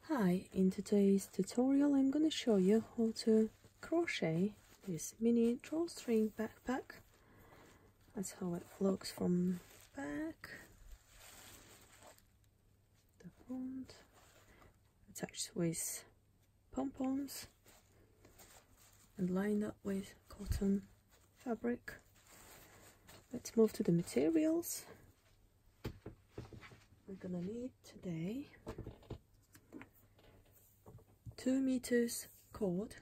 Hi, in today's tutorial I'm going to show you how to crochet this mini drawstring backpack. That's how it looks from back, the front, attached with pom-poms and lined up with cotton fabric. Let's move to the materials. We're gonna need today 2 meters cord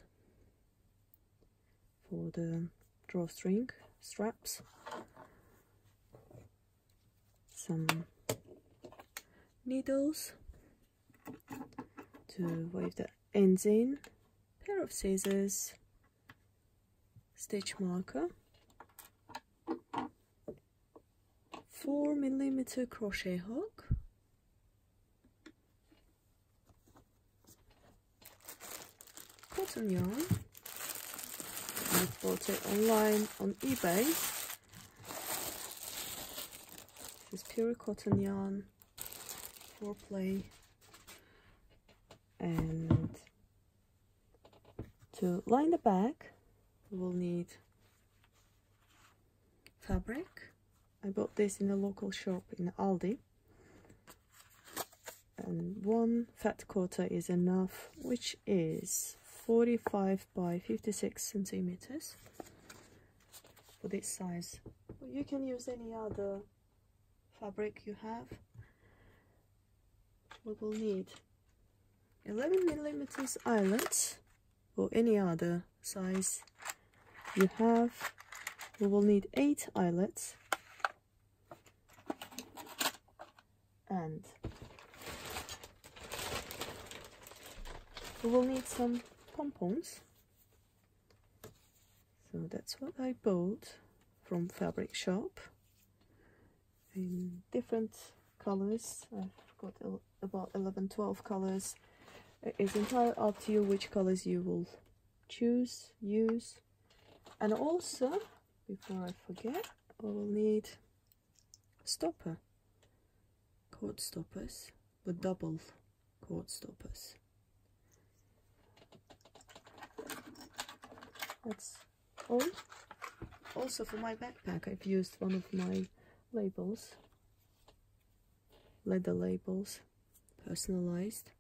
for the drawstring straps, some needles to wave the ends in, pair of scissors, stitch marker, 4mm crochet hook, cotton yarn. I bought it online on eBay. This is pure cotton yarn, 4-play, and to line the back we will need fabric. I bought this in a local shop in Aldi, and 1 fat quarter is enough, which is 45 by 56 centimeters for this size. But you can use any other fabric you have. We will need 11mm eyelets or any other size you have. We will need 8 eyelets and we will need some pom-poms. So that's what I bought from fabric shop in different colors. I've got about 11-12 colors. It is entirely up to you which colors you will choose, use. And also, before I forget, I will need stopper, cord stoppers, with double cord stoppers. That's all. Also for my backpack I've used one of my labels, leather labels, personalized.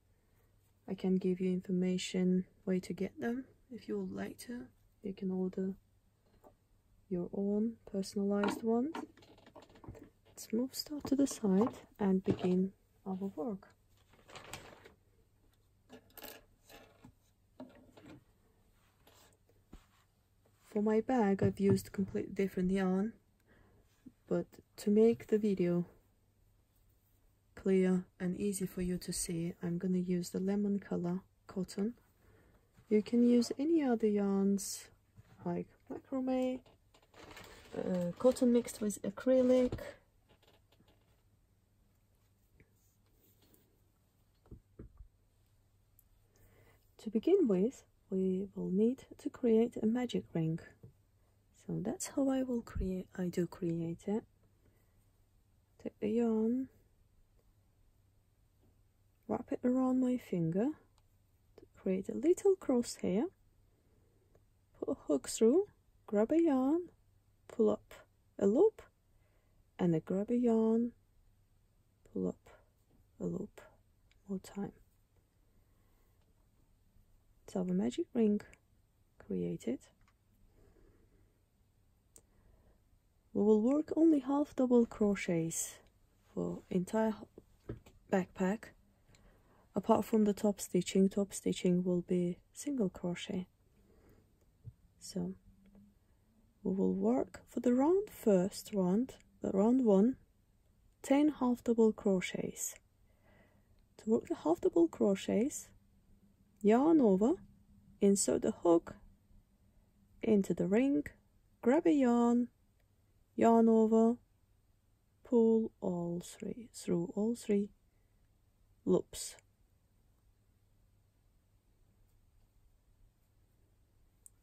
I can give you information where to get them if you would like to. You can order your own personalized one. Let's move stuff to the side and begin our work. For my bag I've used completely different yarn, but to make the video clear and easy for you to see, I'm going to use the lemon color cotton. You can use any other yarns like macrame, cotton mixed with acrylic, to begin with. We will need to create a magic ring. So that's how I do create it. Take the yarn, wrap it around my finger to create a little crosshair, put a hook through, grab a yarn, pull up a loop, and then grab a yarn, pull up a loop more time. So our magic ring created. We will work only half double crochets for entire backpack. Apart from the top stitching will be single crochet. So we will work for the first round, the round 1, 10 half double crochets. To work the half double crochets, yarn over, insert the hook into the ring, grab a yarn, yarn over, pull all 3 through all 3 loops.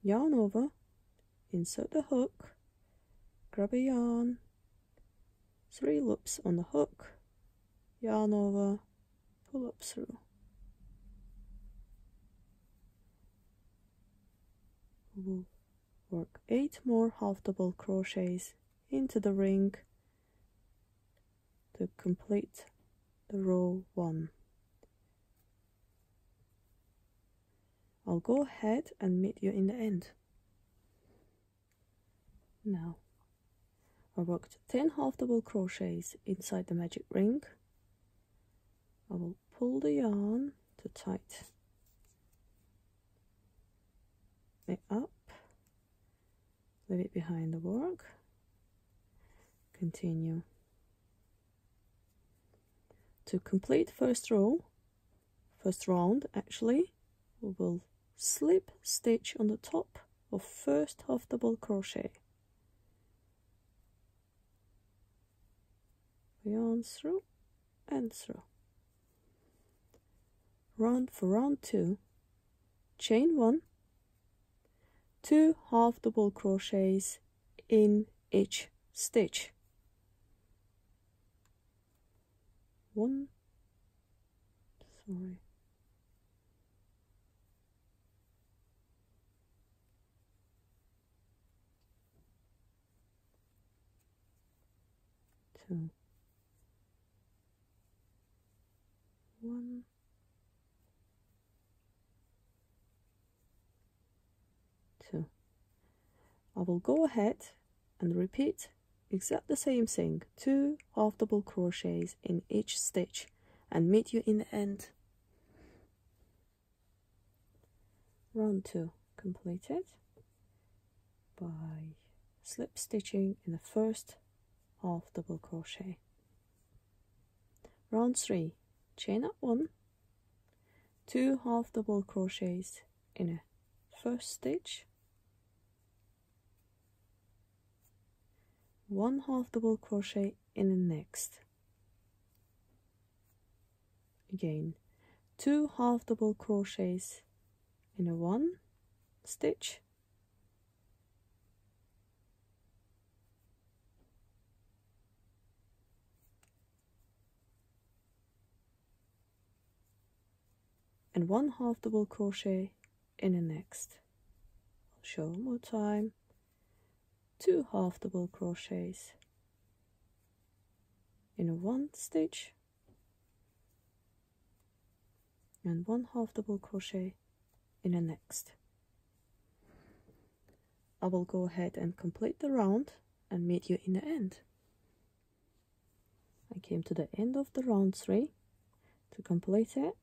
Yarn over, insert the hook, grab a yarn, 3 loops on the hook, yarn over, pull up through. we will work 8 more half double crochets into the ring to complete the row 1. I'll go ahead and meet you in the end. Now, I worked 10 half double crochets inside the magic ring. I will pull the yarn to tight it up, leave it behind the work, continue. To complete first round actually, we will slip stitch on the top of first half double crochet. Yarn through and through. For round 2, chain 1, 2 half double crochets in each stitch. 1, 2, 1, 2. I will go ahead and repeat exactly the same thing, 2 half double crochets in each stitch, and meet you in the end. Round 2 completed by slip stitching in the first half double crochet. Round 3, chain up 1, 2 half double crochets in a first stitch, 1 half double crochet in the next. Again, 2 half double crochets in a 1 stitch, and 1 half double crochet in the next. I'll show one more time. 2 half double crochets in a 1 stitch, and 1 half double crochet in the next. I will go ahead and complete the round and meet you in the end. I came to the end of the round 3. To complete it,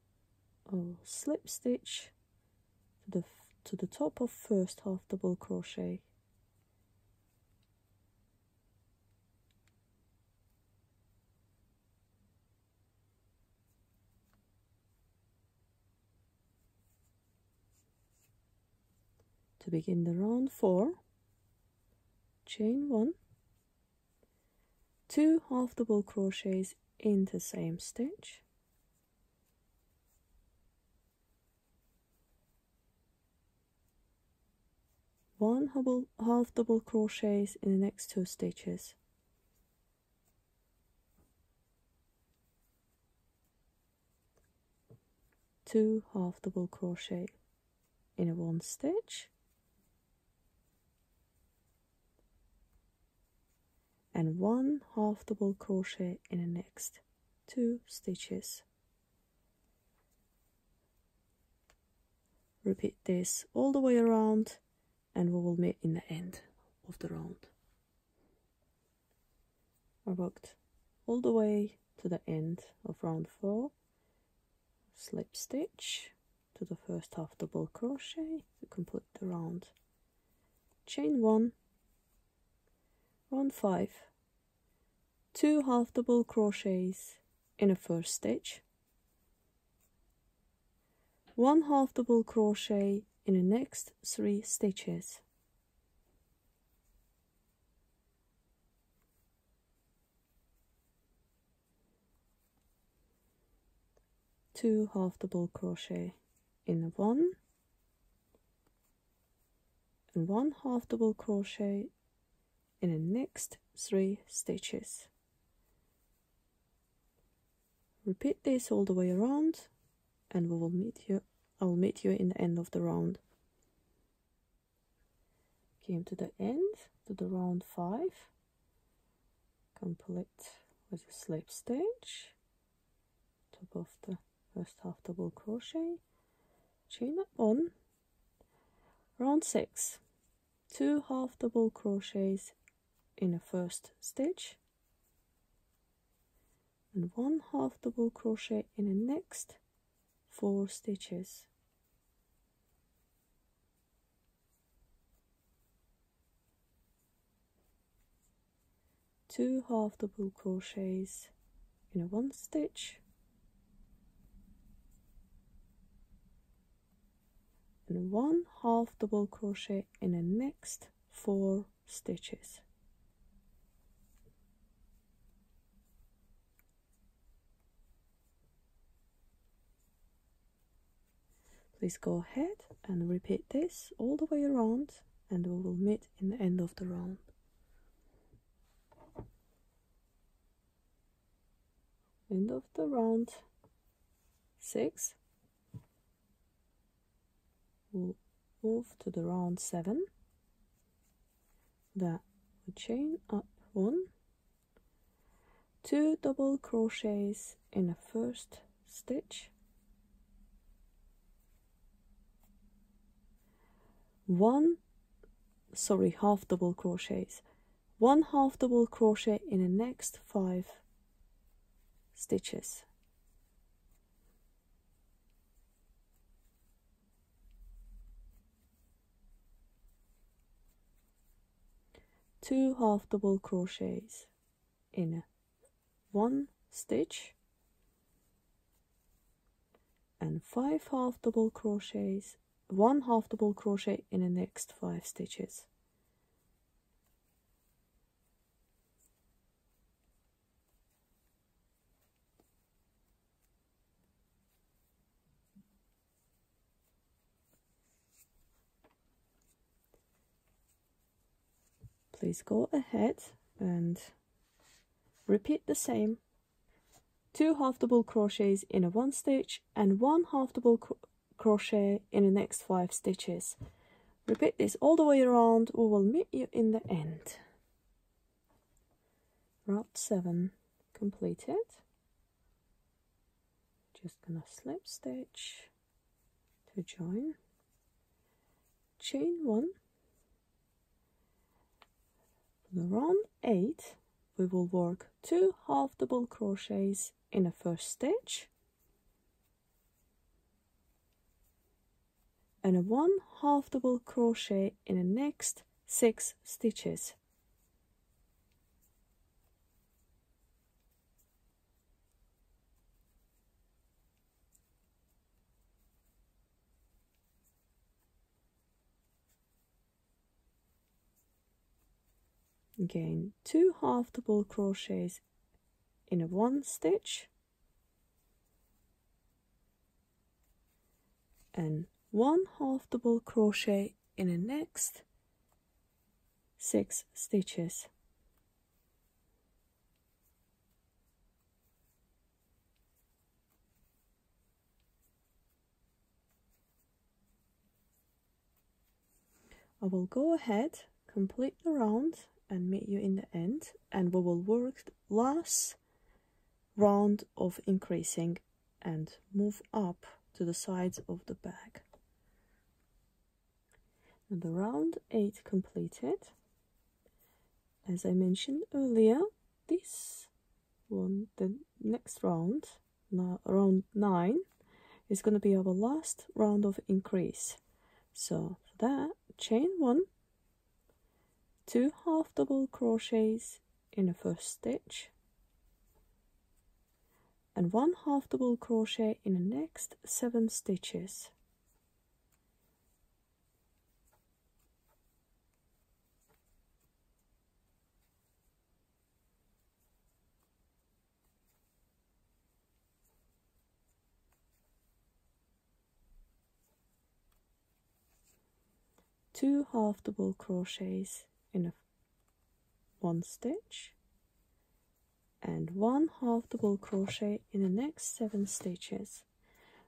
I'll slip stitch to the top of first half double crochet, to begin the round 4, chain 1, 2 half double crochets in the same stitch, one half double crochets in the next 2 stitches, two half double crochet in a 1 stitch, and 1 half double crochet in the next 2 stitches. Repeat this all the way around, and we will meet in the end of the round. I worked all the way to the end of round 4, slip stitch to the first half double crochet to complete the round, chain 1, round 5, 2 half double crochets in a first stitch, 1 half double crochet in the next 3 stitches, two half double crochet in the 1, and 1 half double crochet in the next 3 stitches. Repeat this all the way around, and I will meet you in the end of the round. came to the end, to the round 5, complete with a slip stitch, top of the first half double crochet, chain up 1, round 6, 2 half double crochets in a first stitch, and 1 half double crochet in the next 4 stitches. Two half double crochets in a 1 stitch, and 1 half double crochet in the next 4 stitches. Please go ahead and repeat this all the way around, and we will meet in the end of the round. End of the round 6. We'll move to the round 7. That we chain up 1, 2 double crochets in the first stitch, half double crochets, 1 half double crochet in the next 5 stitches. Two half double crochets in 1 stitch, and 5 half double crochets, 1 half double crochet in the next 5 stitches. Please go ahead and repeat the same. 2 half double crochets in a 1 stitch, and 1 half double crochet in the next 5 stitches. Repeat this all the way around. We will meet you in the end. Round 7 completed. Just gonna slip stitch to join, chain 1. For the round 8, we will work 2 half double crochets in the first stitch, and a 1 half double crochet in the next 6 stitches. Again, 2 half double crochets in a 1 stitch, and 1 half double crochet in the next 6 stitches. I will go ahead, complete the round, and meet you in the end, and we will work the last round of increasing and move up to the sides of the bag. And the round 8 completed. As I mentioned earlier, this one, the next round, round 9, is going to be our last round of increase. So for that, chain 1, 2 half double crochets in the first stitch, and 1 half double crochet in the next 7 stitches. Two half double crochets in a 1 stitch, and 1 half double crochet in the next 7 stitches.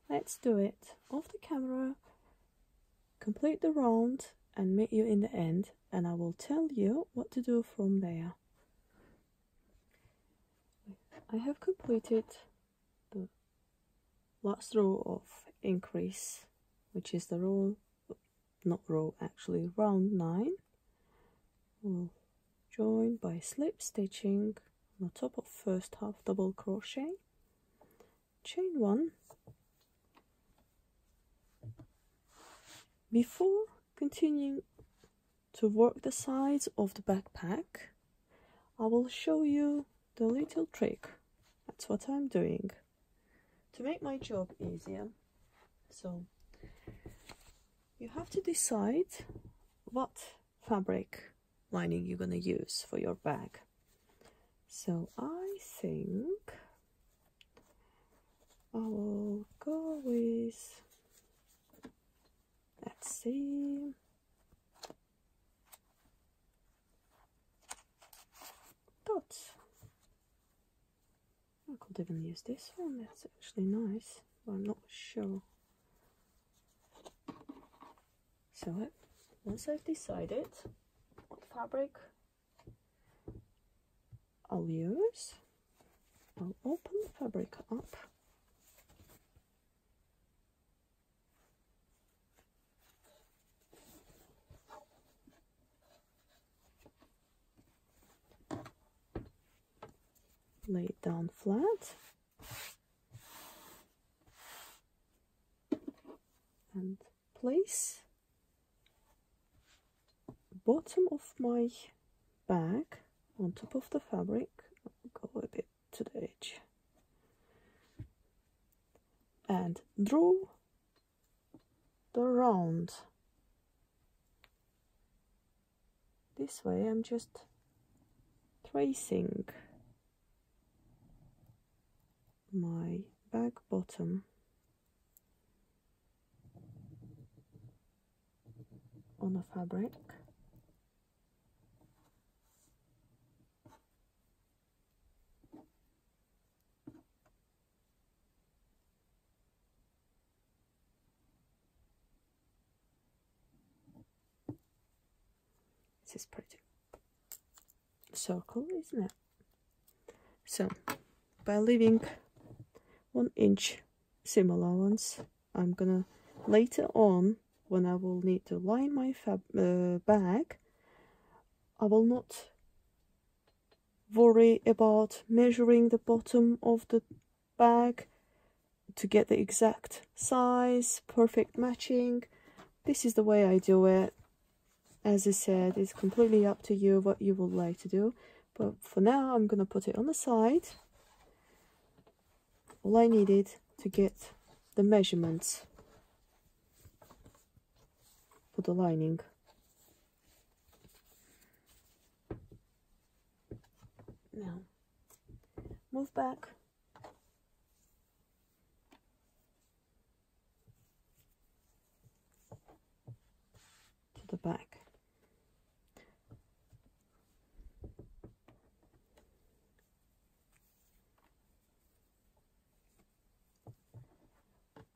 Let's do it off the camera, complete the round, and meet you in the end, and I will tell you what to do from there. I have completed the last row of increase, which is the row, not row, actually round 9. We'll join by slip stitching on the top of first half double crochet, chain 1. Before continuing to work the sides of the backpack, I will show you the little trick. That's what I'm doing to make my job easier. So you have to decide what fabric lining you're going to use for your bag. So I think I will go with, let's see, dots. I could even use this one, that's actually nice, but I'm not sure. So once I've decided what fabric I'll use, I'll open the fabric up. Lay it down flat and place the bottom of my bag on top of the fabric. I'll go a bit to the edge and draw the round. This way I'm just tracing my bag bottom on the fabric. This is pretty circle, isn't it? So by leaving 1 inch seam allowance, I'm gonna later on, when I will need to line my bag, I will not worry about measuring the bottom of the bag to get the exact size, perfect matching. This is the way I do it. As I said, it's completely up to you what you would like to do, but for now I'm gonna put it on the side. All I needed to get the measurements for the lining. Now move back to the back.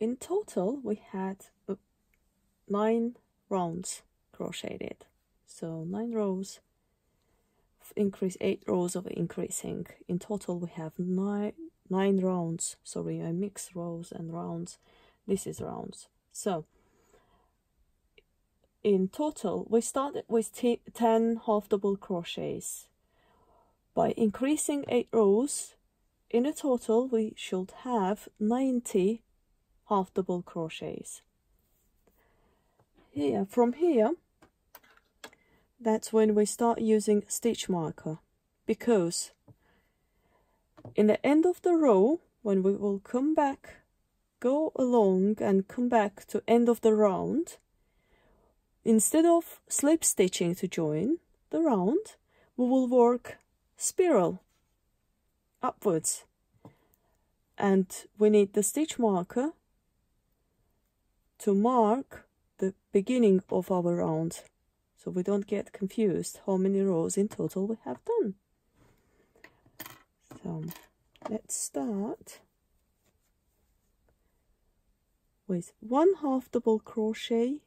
In total we had 9 rounds crocheted, so 9 rows of increase, 8 rows of increasing. In total we have 9 rounds. Sorry, I mix rows and rounds. This is rounds. So in total we started with 10 half double crochets. By increasing 8 rows, in a total we should have 90 half double crochets. Here, from here, that's when we start using stitch marker, because in the end of the row, when we will come back, go along and come back to end of the round, instead of slip stitching to join the round, we will work spiral upwards, and we need the stitch marker to mark the beginning of our round, so we don't get confused how many rows in total we have done. So let's start with 1 half double crochet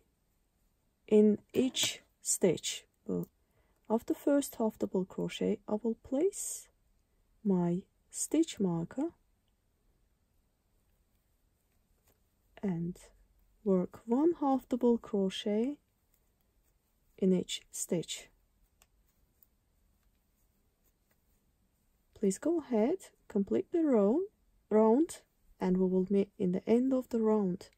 in each stitch. But after first half double crochet, I will place my stitch marker and work 1 half double crochet in each stitch. Please go ahead, complete the round, and we will meet in the end of the round.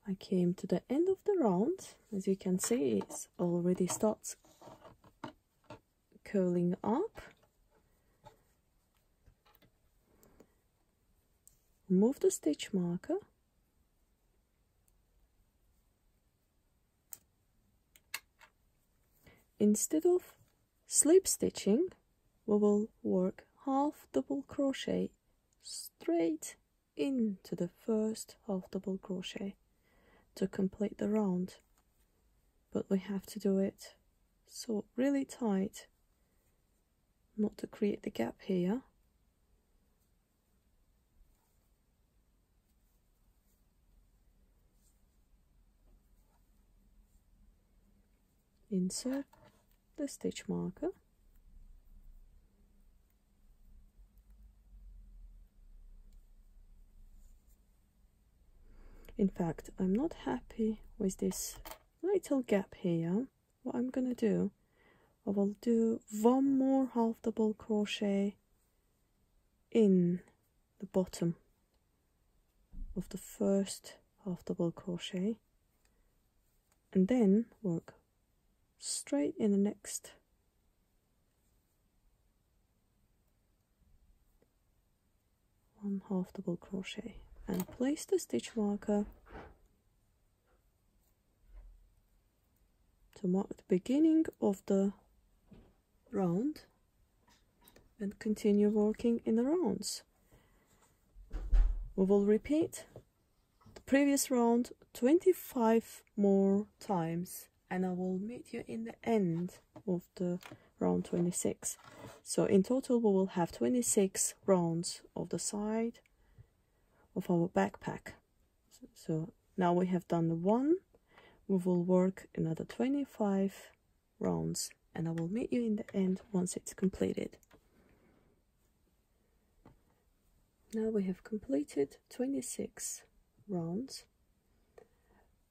I came to the end of the round. As you can see, it already starts curling up. Remove the stitch marker. Instead of slip stitching, we will work half double crochet straight into the first half double crochet to complete the round. But we have to do it so really tight, not to create the gap here. Insert the stitch marker. In fact, I'm not happy with this little gap here. What I'm gonna do, I will do 1 more half double crochet in the bottom of the first half double crochet, and then work straight in the next one half double crochet and place the stitch marker to mark the beginning of the round and continue working in the rounds. We will repeat the previous round 25 more times, and I will meet you in the end of the round 26. So in total we will have 26 rounds of the side of our backpack. So now we have done the one, we will work another 25 rounds, and I will meet you in the end once it's completed. Now we have completed 26 rounds,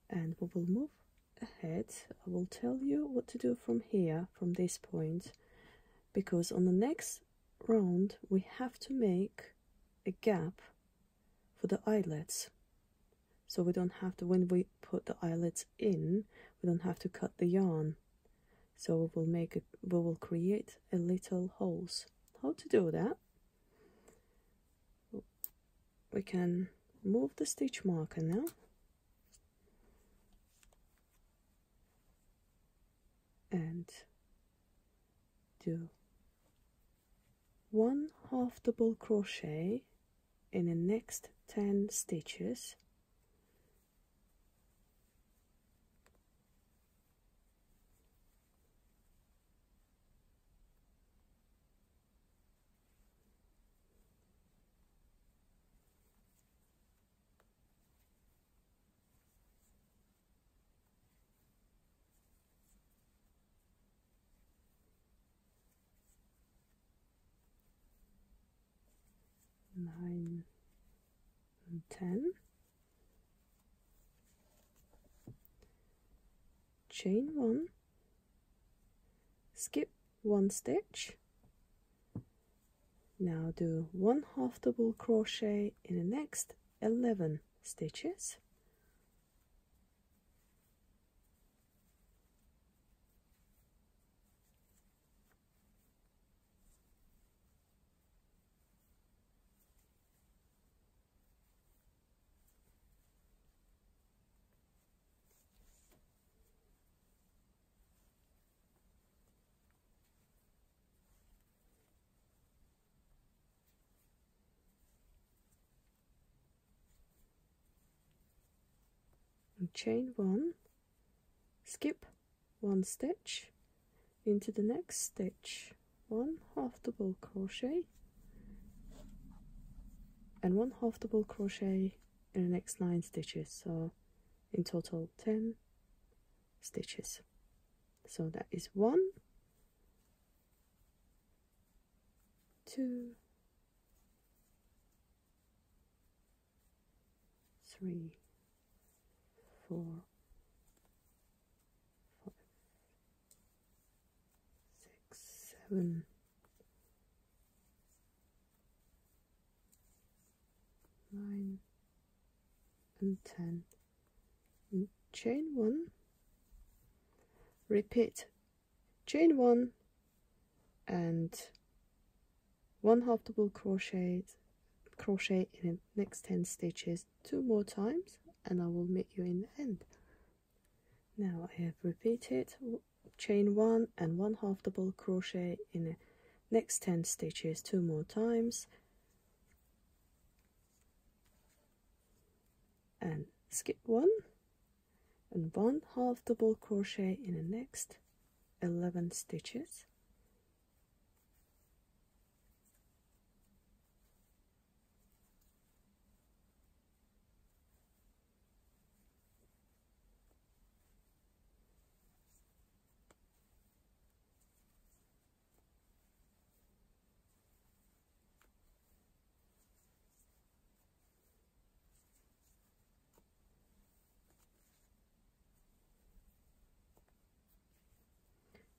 and we will move ahead. I will tell you what to do from here, from this point, because on the next round we have to make a gap for the eyelets, so we don't have to, when we put the eyelets in, we don't have to cut the yarn. So we will create a little holes. How to do that? We can move the stitch marker now, and do 1 half double crochet in the next 10 stitches, nine and 10, chain 1, skip 1 stitch. Now do 1 half double crochet in the next 11 stitches, and chain 1, skip 1 stitch into the next stitch, 1 half double crochet and 1 half double crochet in the next 9 stitches. So in total 10 stitches. So that is 1, 2, 3, 4, 5, 6, 7, 9 and 10. And chain 1, repeat chain 1 and 1 half double crochet in the next 10 stitches 2 more times, and I will meet you in the end. Now I have repeated chain 1 and 1 half double crochet in the next 10 stitches 2 more times, and skip 1 and 1 half double crochet in the next 11 stitches,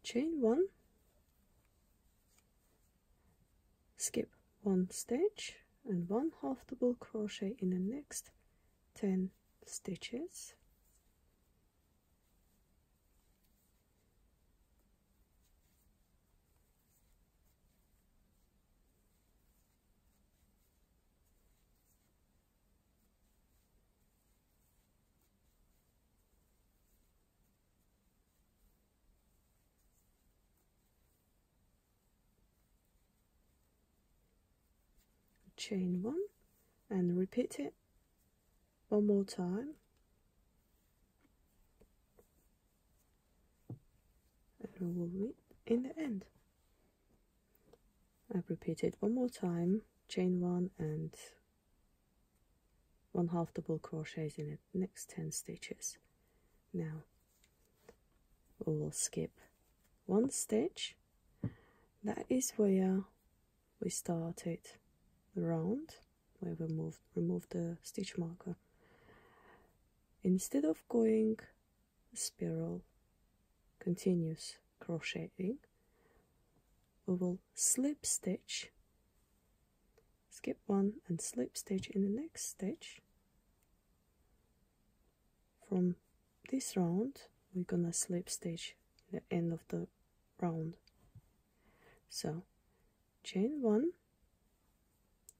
chain 1, skip 1 stitch and 1 half double crochet in the next 10 stitches, chain 1 and repeat it one more time, and we will meet in the end. I've repeated one more time, chain 1 and 1 half double crochets in the next 10 stitches. Now we will skip 1 stitch. That is where we started the round, where we remove the stitch marker. Instead of going spiral continuous crocheting, we will slip stitch, skip 1 and slip stitch in the next stitch. From this round we're gonna slip stitch the end of the round. So chain 1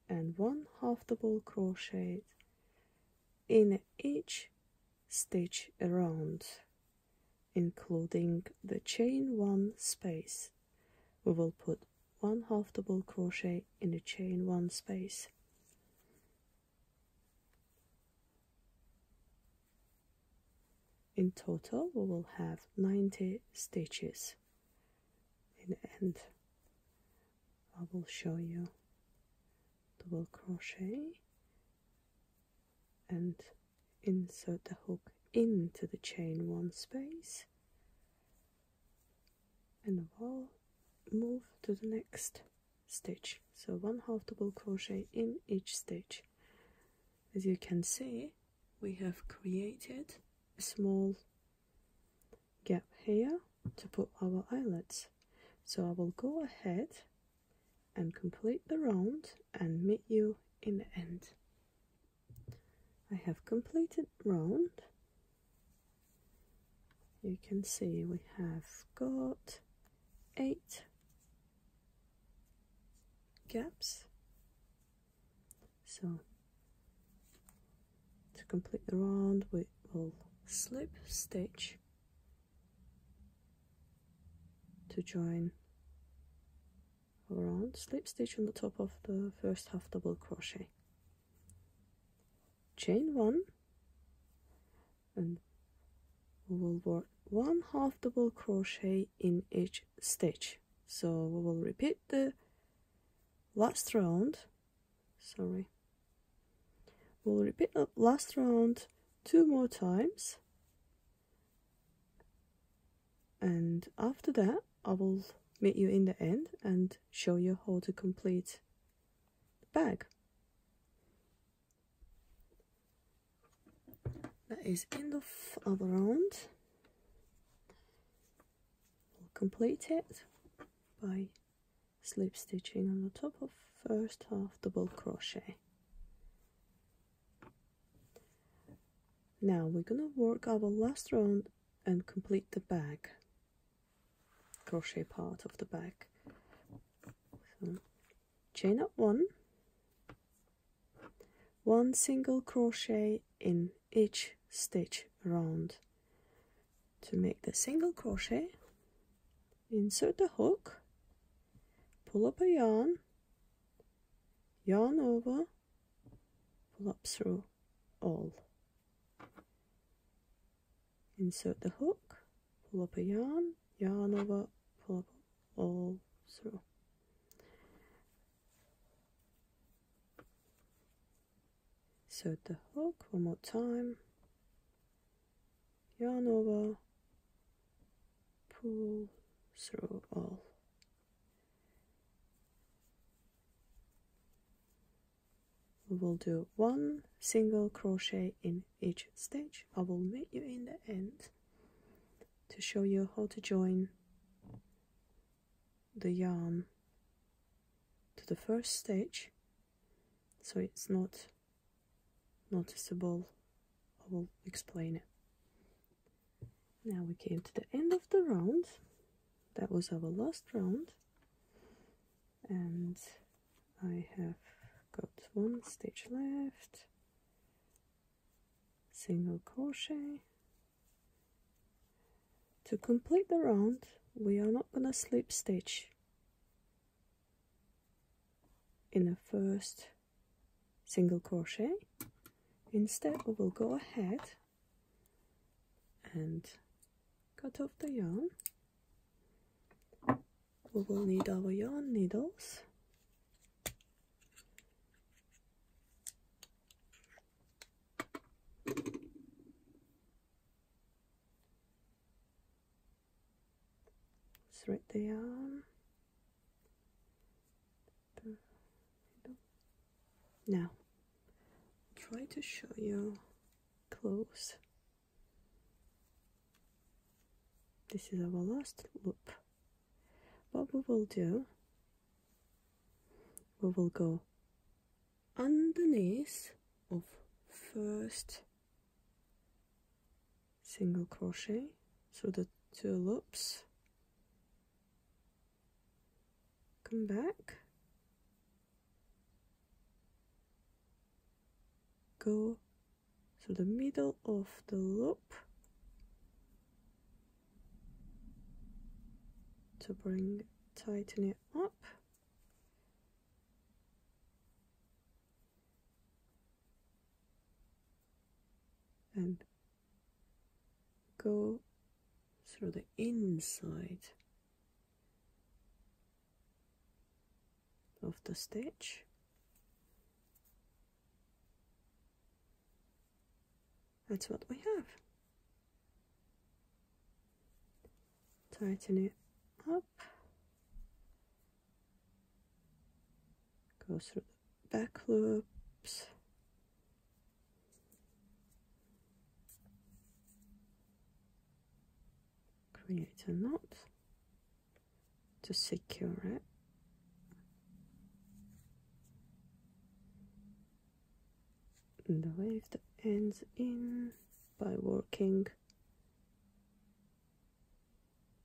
and 1 half double crochet in each stitch around, including the chain 1 space. We will put 1 half double crochet in the chain 1 space. In total we will have 90 stitches. In the end I will show you double crochet and insert the hook into the chain 1 space, and I'll move to the next stitch. So 1 half double crochet in each stitch. As you can see, we have created a small gap here to put our eyelets. So I will go ahead and complete the round and meet you in the end. I have completed round. You can see we have got 8 gaps. So to complete the round we will slip stitch to join our round, slip stitch on the top of the first half double crochet, chain 1, and we will work 1 half double crochet in each stitch. So we will repeat the last round, we'll repeat the last round 2 more times, and after that I will meet you in the end and show you how to complete the bag. That is end of our round. We'll complete it by slip stitching on the top of first half double crochet. Now we're gonna work our last round and complete the bag, crochet part of the bag. So chain up one single crochet in each stitch around. To make the single crochet, insert the hook, pull up a yarn over, pull up through all. Insert the hook, pull up a yarn over, pull up all through. Insert the hook one more time, yarn over, pull through all. We will do one single crochet in each stitch. I will meet you in the end to show you how to join the yarn to the first stitch so it's not noticeable. I will explain it. Now we came to the end of the round. That was our last round, and I have got one stitch left, single crochet. To complete the round, we are not gonna slip stitch in the first single crochet. Instead we will go ahead and cut off the yarn. We will need our yarn needles. Thread the yarn. Now, try to show you close. This is our last loop. What we will do, we will go underneath of first single crochet through the 2 loops, come back, go through the middle of the loop to tighten it up, and go through the inside of the stitch. That's what we have. Tighten it up, go through the back loops, create a knot to secure it, and wave the ends in by working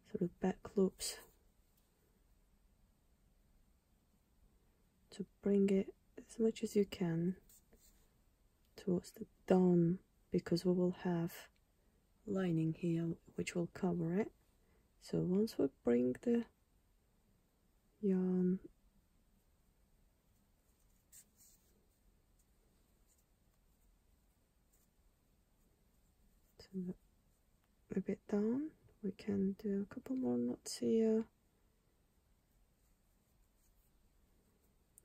through the back loops to bring it as much as you can towards the down, because we will have lining here which will cover it. So once we bring the yarn a bit down, we can do a couple more knots here,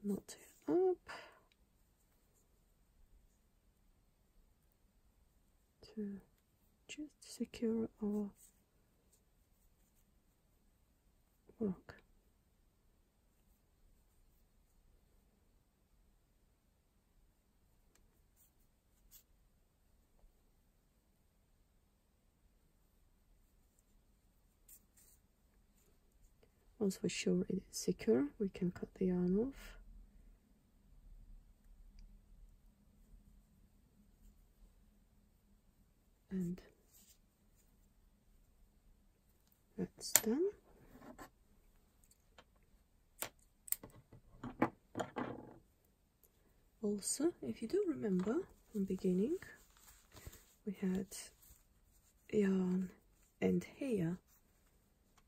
knot it up, to just secure our work. Once we're sure it is secure, we can cut the yarn off. And that's done. Also, if you do remember from beginning, we had yarn and hair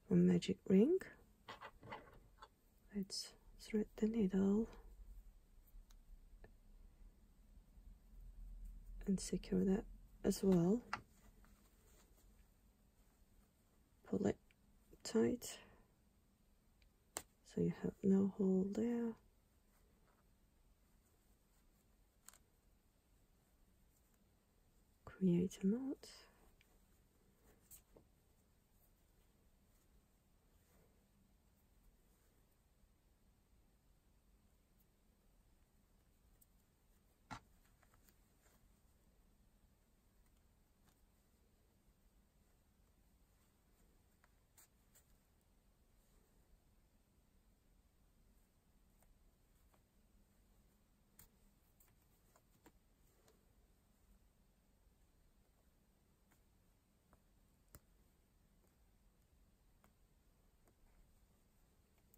from Magic Ring. Let's thread the needle and secure that as well. Pull it tight so you have no hole there. Create a knot.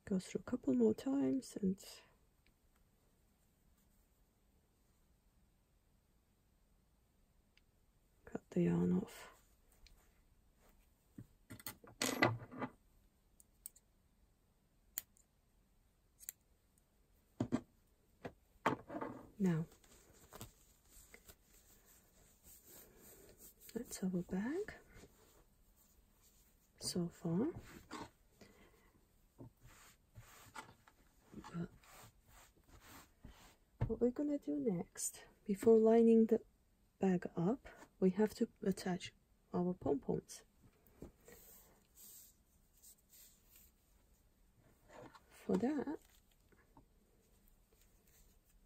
Go through a couple more times and cut the yarn off. Now, let's have a bag so far. But what we're gonna do next, before lining the bag up, we have to attach our pom-poms. For that,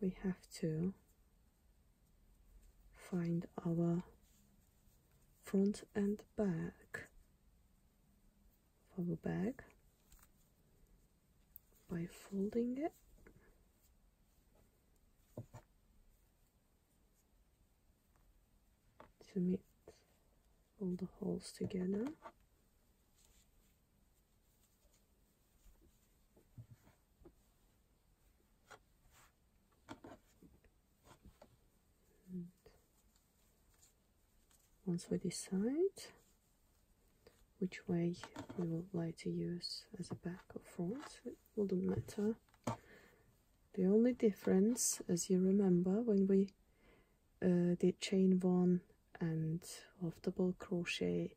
we have to find our front and back of our bag by folding it to meet all the holes together. And once we decide which way we would like to use as a back or front, it wouldn't matter. The only difference, as you remember, when we did chain 1 and half double crochet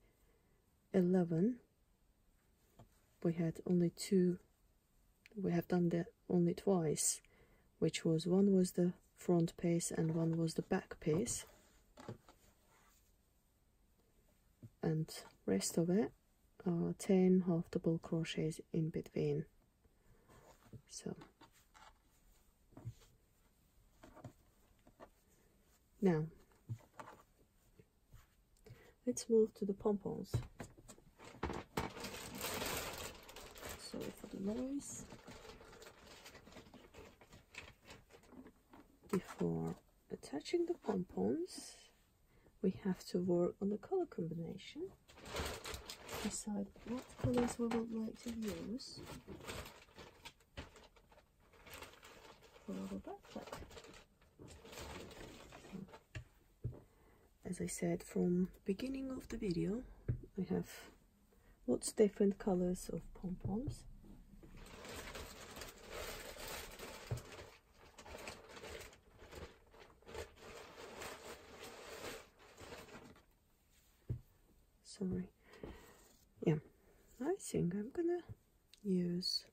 11, we had only 2, we have done that only twice, which was one was the front piece and one was the back piece, and rest of it are 10 half double crochets in between. So now let's move to the pom-poms. Sorry for the noise. Before attaching the pom-poms, we have to work on the color combination. Decide what colors we would like to use for our backpack. As I said from beginning of the video, we have lots of different colors of pom-poms. Sorry. Yeah, I think I'm gonna use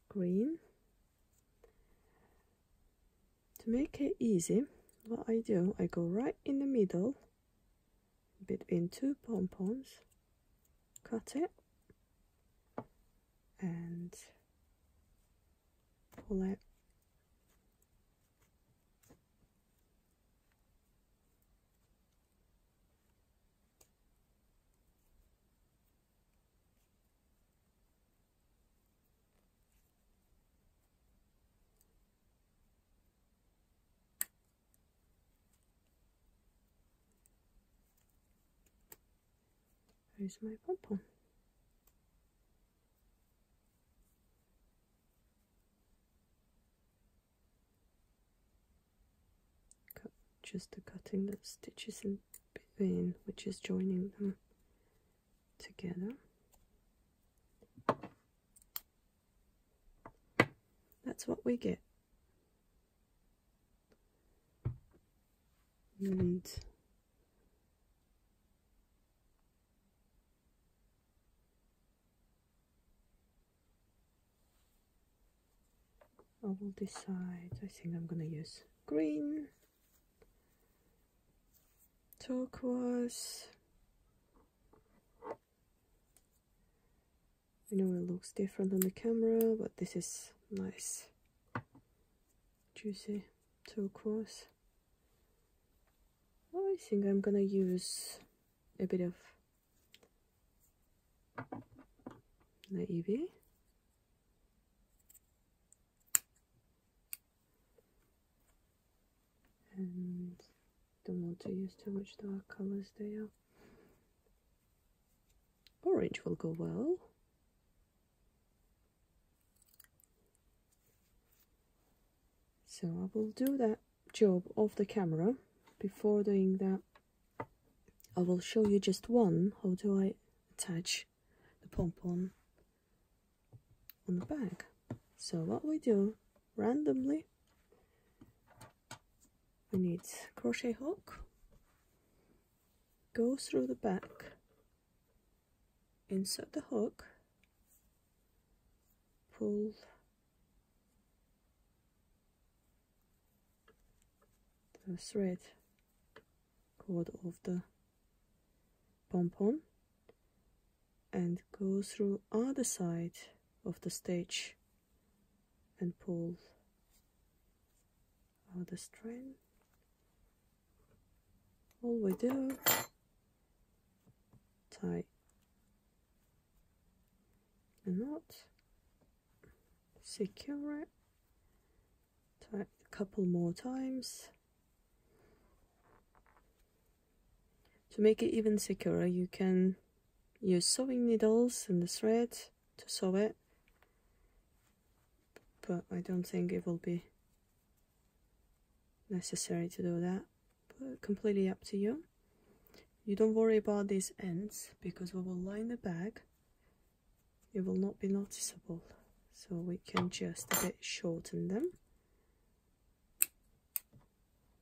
green. To make it easy, what I do, I go right in the middle between two pom-poms, cut it and pull it. There's my pom-pom. Just cutting the stitches in between, which is joining them together. That's what we get. And I will decide, I think I'm gonna use green, turquoise. I know it looks different on the camera, but this is nice, juicy turquoise. I think I'm gonna use a bit of navy. And don't want to use too much dark colors there. Orange will go well. So I will do that job off the camera. Before doing that, I will show you just one. How do I attach the pom-pom on the bag? So what we do, randomly, we need crochet hook, go through the back, insert the hook, pull the thread cord of the pom-pom and go through other side of the stitch and pull other strand. All we do, tie a knot, secure it, tie it a couple more times. To make it even secure, you can use sewing needles and the thread to sew it, but I don't think it will be necessary to do that, but completely up to you. You don't worry about these ends because we will line the bag. It will not be noticeable, so we can just a bit shorten them.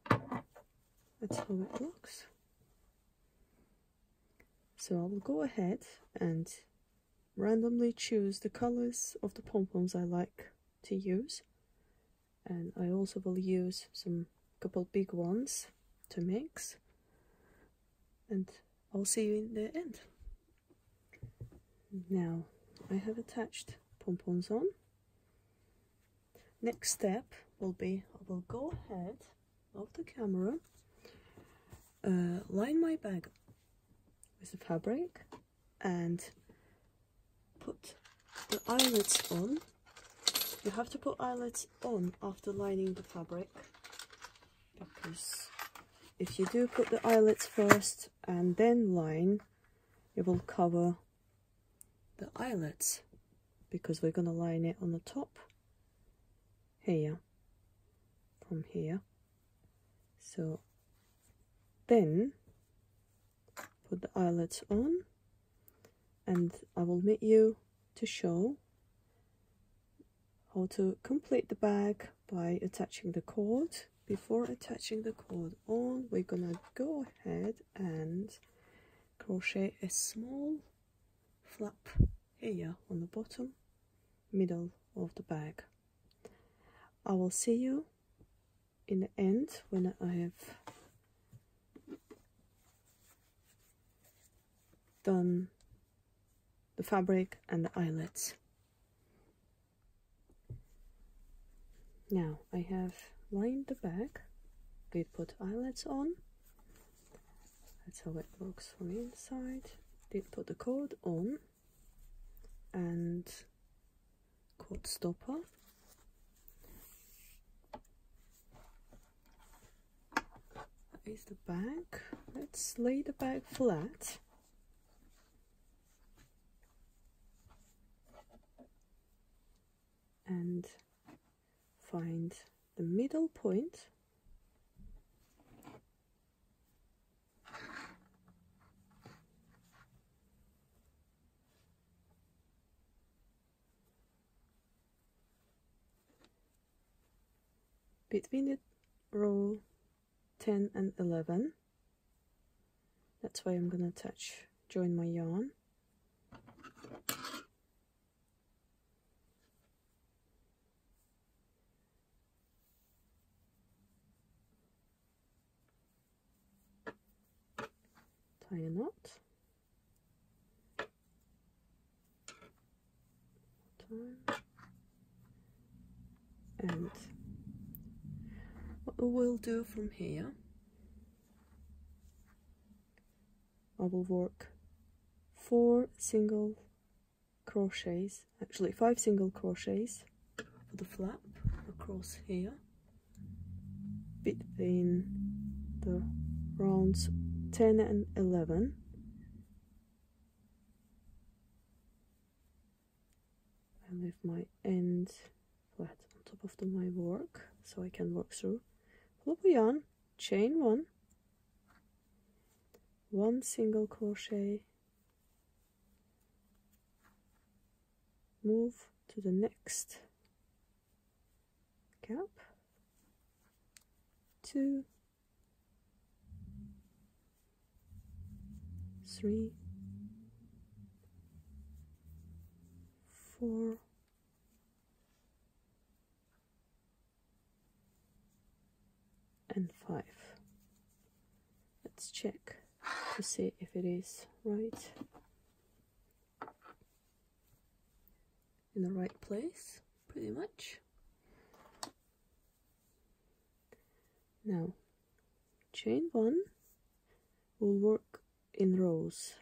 That's how it looks. So I will go ahead and randomly choose the colors of the pom-poms I like to use, and I also will use some couple big ones to mix, and I'll see you in the end. Now I have attached pom-poms on. Next step will be I will go ahead of the camera, line my bag with the fabric and put the eyelets on. You have to put eyelets on after lining the fabric, because if you do put the eyelets first and then line, it will cover the eyelets, because we're going to line it on the top here, from here. So then put the eyelets on, and I will meet you to show how to complete the bag by attaching the cord. Before attaching the cord on, we're gonna go ahead and crochet a small flap here on the bottom middle of the bag. I will see you in the end when I have done the fabric and the eyelets. Now I have lined the back, we put eyelets on, that's how it looks from inside. Did put the cord on and cord stopper. That is the back. Let's lay the bag flat. And find the middle point. Between the row 10 and 11. That's why I'm gonna join my yarn. Tie a knot. And what we will do from here, I will work 4 single crochets, actually 5 single crochets for the flap across here between the rounds 10 and 11. I leave my end flat on top of my work so I can work through. Pull up a yarn, chain 1 single crochet, move to the next gap, 2, 3, 4, and 5. Let's check to see if it is right in the right place, pretty much. Now chain 1 will work in rows,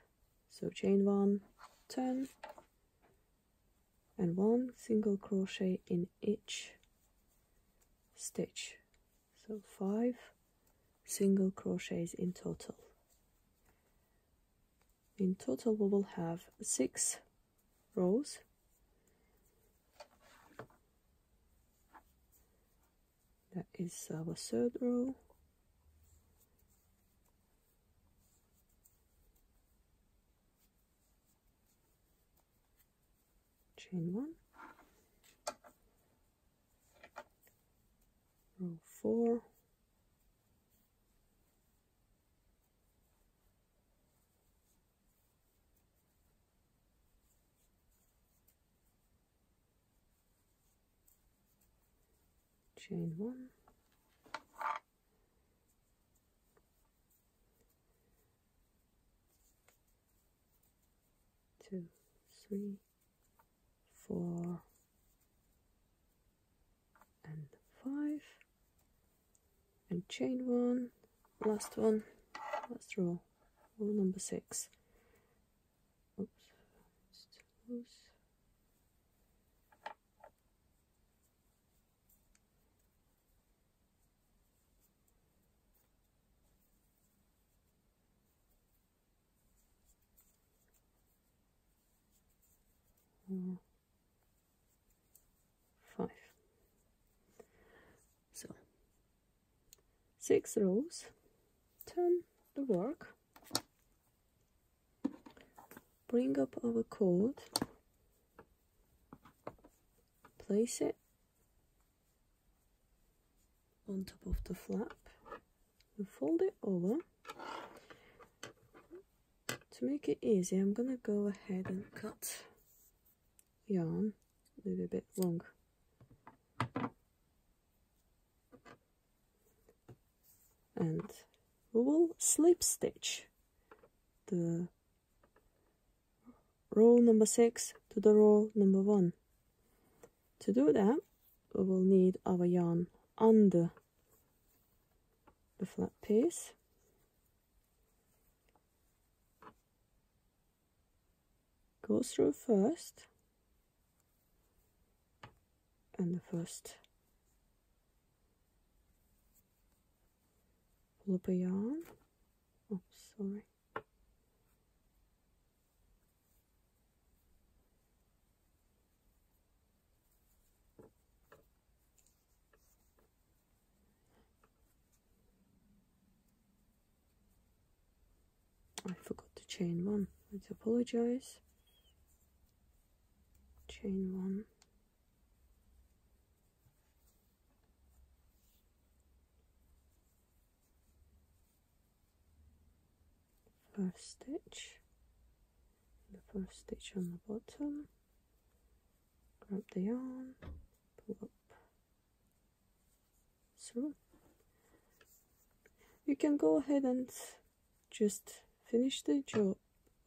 so chain 1, turn, and 1 single crochet in each stitch, so 5 single crochets in total. In total we will have 6 rows. That is our 3rd row. Chain 1, row 4, chain 1, 2, 3, 4, and 5, and chain 1, last row number 6. Oops, it's too loose. Four, 5. So 6 rows, turn the work, bring up our cord, place it on top of the flap, and fold it over. To make it easy, I'm gonna go ahead and cut yarn a little bit long. and we will slip stitch the row number 6 to the row number 1. To do that, we will need our yarn under the flat piece. Go through first, and the first pull up a yarn. Oh, sorry. I forgot to chain one. I apologize. Chain one. First stitch. The first stitch on the bottom. Grab the yarn. Pull up through. You can go ahead and just finish the job,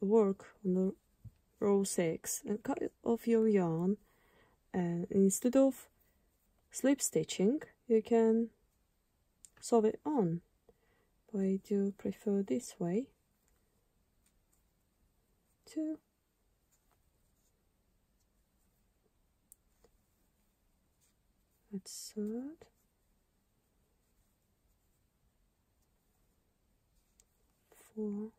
work on the row 6 and cut off your yarn, and instead of slip stitching you can sew it on, but I do prefer this way to that's third, four,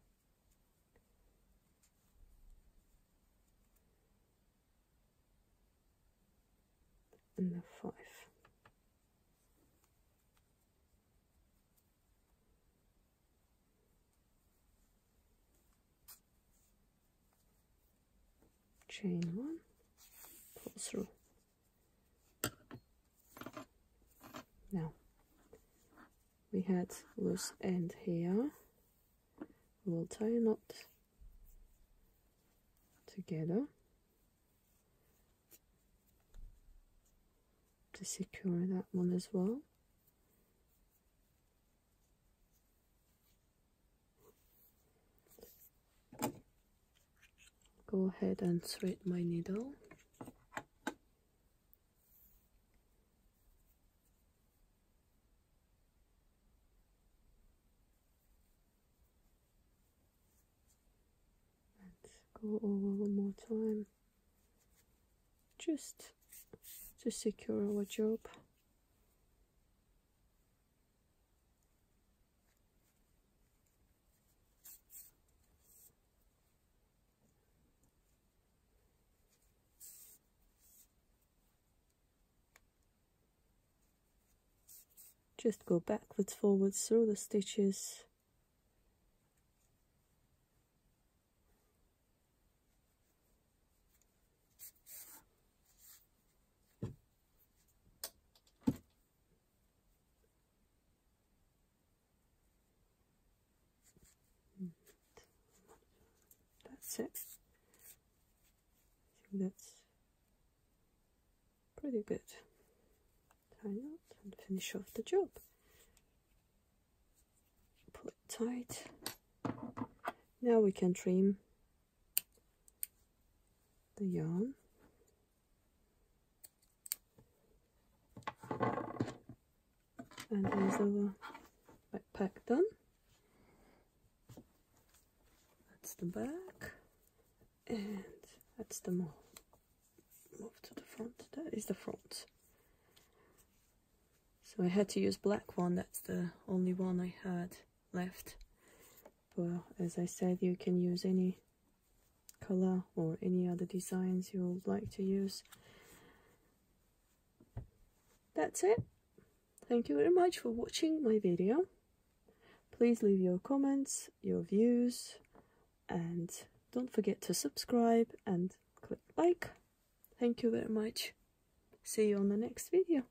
and the 5. Chain one, pull through. Now we had loose end here. We'll tie a knot together to secure that one as well. Go ahead and thread my needle. And go over one more time, just to secure our job. Just go backwards, forwards through the stitches. That's it. I think that's pretty good. Tie knot and finish off the job. Pull it tight. Now we can trim the yarn. And there's our backpack done. That's the back, and that's the move to the front. That is the front. So I had to use black one. That's the only one I had left. But as I said, you can use any color or any other designs you would like to use. That's it. Thank you very much for watching my video. Please leave your comments, your views, and don't forget to subscribe and click like. Thank you very much. See you on the next video.